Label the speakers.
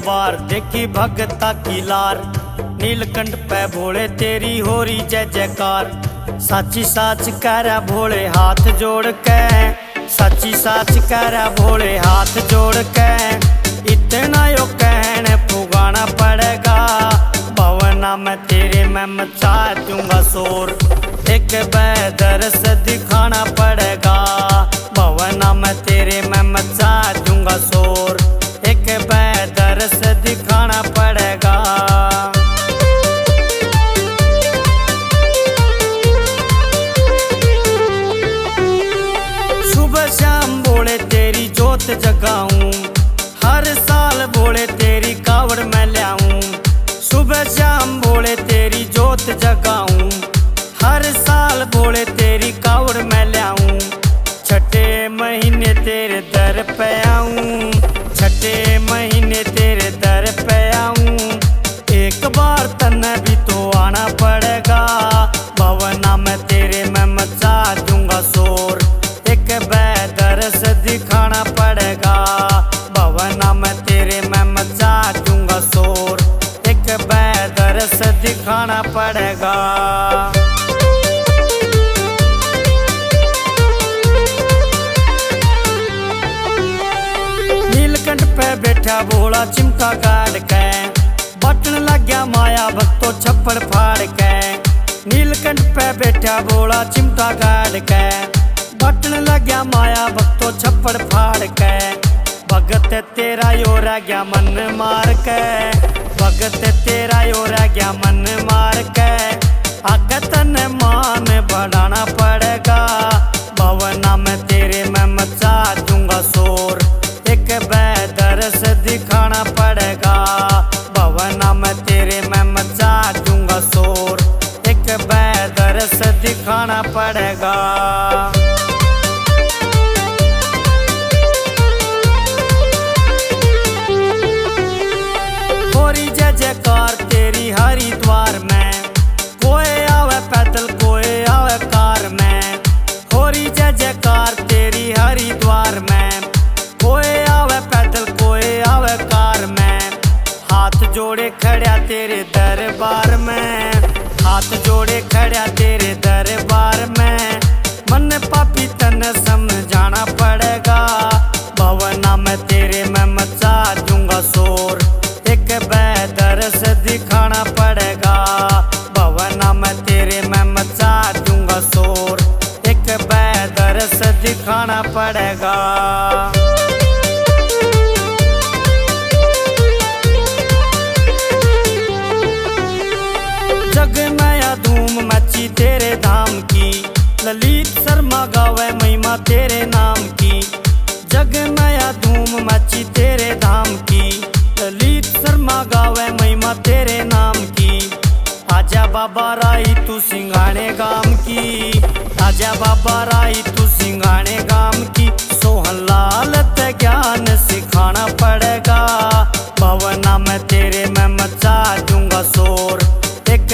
Speaker 1: दरबार देखी भगता की लार। नीलकंठ पे भोले तेरी हो रही जय जयकार। साची साच कह रहा भोले हाथ जोड़ के, साची साच कह रहा भोले हाथ जोड़ के। इतना यो कहने पुगाना पड़ेगा, भवना में तेरे मैं मचा दूंगा शोर। एक बेदर से दिखाना पड़ेगा, भवना में तेरे मैं मचा दूंगा शोर। एक बेदर से दिखाना पड़ेगा। सुबह शाम भोले तेरी जोत जगाऊं, हर साल भोले तेरी कावड़ मैं लाऊं। सुबह शाम भोले तेरी जोत जगाऊं, हर साल भोले तेरी कावड़ मैं लाऊं। छठे महीने तेरे दर पे आऊं, छठे महीने तेरे दर पे आऊं। एक बार तन्ने भी तो आना पड़ेगा, भवना में तेरे मैं मचा दूंगा शोर। एक बेदर से दिखाना पड़ेगा, भवना में तेरे मैं मचा दूंगा शोर। एक बेदर से दिखाना पड़ेगा। नीलकंठ पे बैठा भोला चिमटा गाड़ के, बटन लग गया माया भक्तो छप्पड़ फाड़ के। नीलकंठ पे बैठा भोला चिमटा गाड़ के, बटन लग गया माया भक्तो छप्पड़ फाड़ के। भगत तेरा यो रह गया मन मार के, भगत तेरा यो रह गया मन मार के। आगे तने मान बढ़ाना पड़ेगा, भवना में तेरे मैं मचा दूंगा शोर। एक बेदर से दिखाना पड़ेगा, भवना में तेरे मैं मचा दूंगा शोर। एक बेदर से दिखाना पड़ेगा। होरी जय जयकार तेरी हरिद्वार में, कोई आवे पैदल कोई आवे कार में। होरी जय जयकार तेरी हरिद्वार में, कोई आवे पैदल कोई आवे कार में। हाथ जोड़े खड़ा तेरे दरबार में, हाथ जोड़े खड़ा तेरे दरबार में। मन पापी तने समझाना पड़ेगा, भवना में तेरे मैं मचा दूंगा शोर। एक बेदर से दिखाना पड़ेगा, भवना में तेरे मैं मचा दूंगा शोर। एक बेदर से दिखाना पड़ेगा। जग में धूम मची तेरे धाम की, ललित शर्मा गावे महिमा तेरे नाम की। जग में धूम मची तेरे धाम की, ललित शर्मा गावे महिमा तेरे नाम की। आजा बाबा राई तू सिंघाने गाम की, आजा बाबा राई तू सिंघाने गाम की। सोहन लाल ते ज्ञान सिखाना पड़ेगा, भवना में तेरे मैं मचा दूंगा शोर। एक